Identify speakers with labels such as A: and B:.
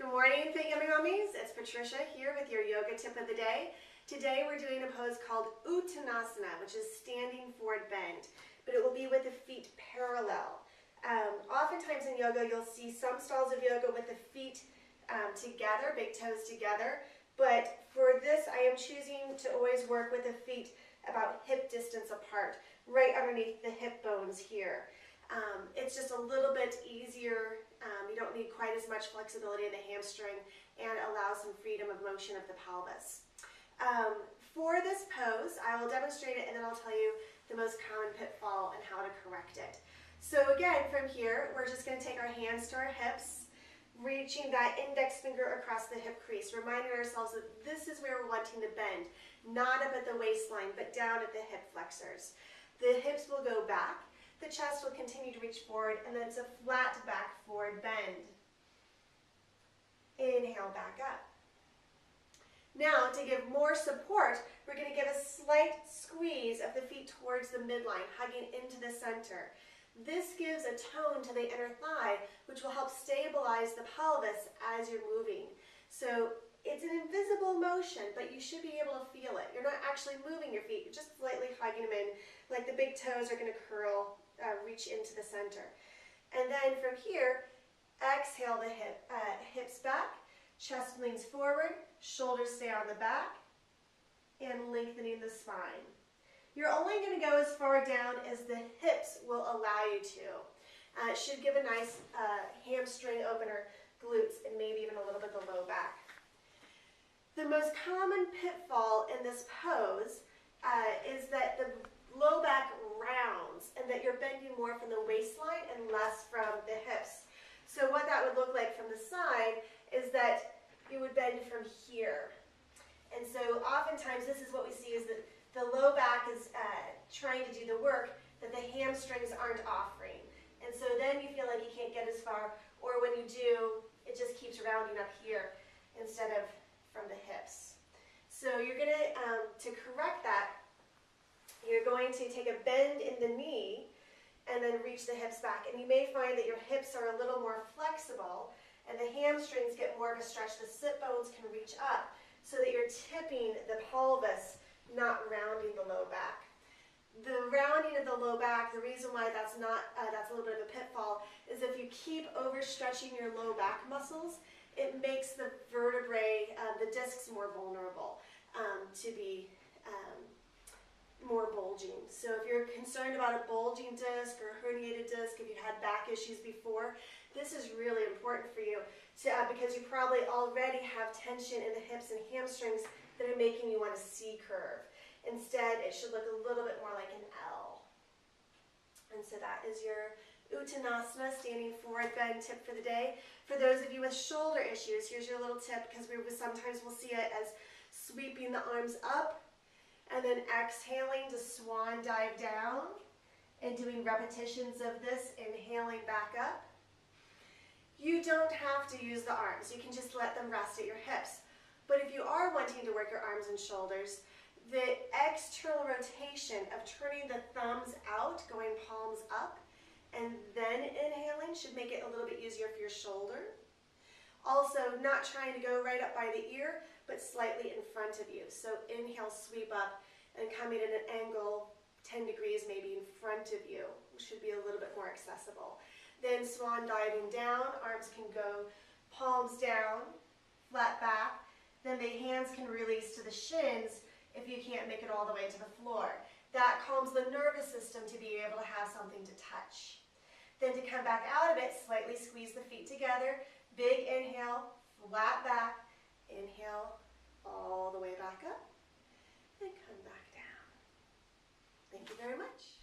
A: Good morning, Fit Yummy Mummies. It's Patricia here with your yoga tip of the day. Today we're doing a pose called Uttanasana, which is standing forward bend, but it will be with the feet parallel. Oftentimes in yoga you'll see some styles of yoga with the feet together, big toes together, but for this I am choosing to always work with the feet about hip distance apart, right underneath the hip bones here. It's just a little bit easier. You don't need quite as much flexibility in the hamstring and allows some freedom of motion of the pelvis. For this pose, I will demonstrate it and then I'll tell you the most common pitfall and how to correct it. So again, from here, we're just going to take our hands to our hips, reaching that index finger across the hip crease, reminding ourselves that this is where we're wanting to bend, not up at the waistline, but down at the hip flexors. The hips will go back. The chest will continue to reach forward, and then it's a flat back forward bend. Inhale back up. Now, to give more support, we're going to give a slight squeeze of the feet towards the midline, hugging into the center. This gives a tone to the inner thigh, which will help stabilize the pelvis as you're moving. So it's an invisible motion, but you should be able to feel it. You're not actually moving your feet, you're just slightly hugging them in, like the big toes are going to curl, reach into the center. And then from here, exhale the hips back, chest leans forward, shoulders stay on the back, and lengthening the spine. You're only going to go as far down as the hips will allow you to. It should give a nice hamstring opener, glutes, and maybe even a little bit of the low back. The most common pitfall in this pose is that the low back rounds and that you're bending more from the waistline and less from the hips. So what that would look like from the side is that you would bend from here. And so oftentimes this is what we see is that the low back is trying to do the work that the hamstrings aren't offering. And so then you feel like you can't get as far, or when you do, it just keeps rounding up here instead of from the hips. So you're going to correct that, you're going to take a bend in the knee and then reach the hips back. And you may find that your hips are a little more flexible and the hamstrings get more of a stretch. The sit bones can reach up so that you're tipping the pelvis, not rounding the low back. The rounding of the low back, the reason why that's a little bit of a pitfall, is if you keep overstretching your low back muscles, it makes the vertebrae, the discs more vulnerable to be more bulging. So if you're concerned about a bulging disc or a herniated disc, if you've had back issues before, this is really important for you because you probably already have tension in the hips and hamstrings that are making you want a C curve. Instead, it should look a little bit more like an L. And so that is your Uttanasana, standing forward bend tip for the day. For those of you with shoulder issues, here's your little tip, because sometimes we'll see it as sweeping the arms up and then exhaling to swan dive down and doing repetitions of this, inhaling back up. You don't have to use the arms. You can just let them rest at your hips. But if you are wanting to work your arms and shoulders, the external rotation of turning the thumbs out, going palms up, and then inhaling should make it a little bit easier for your shoulder. Also, not trying to go right up by the ear, but slightly in front of you. So inhale, sweep up, and coming at an angle 10 degrees maybe in front of you, which should be a little bit more accessible. Then swan diving down, arms can go palms down, flat back. Then the hands can release to the shins if you can't make it all the way to the floor. That calms the nervous system to be able to have something to touch. Then to come back out of it, slightly squeeze the feet together. Big inhale, flat back, inhale all the way back up, and come back down. Thank you very much.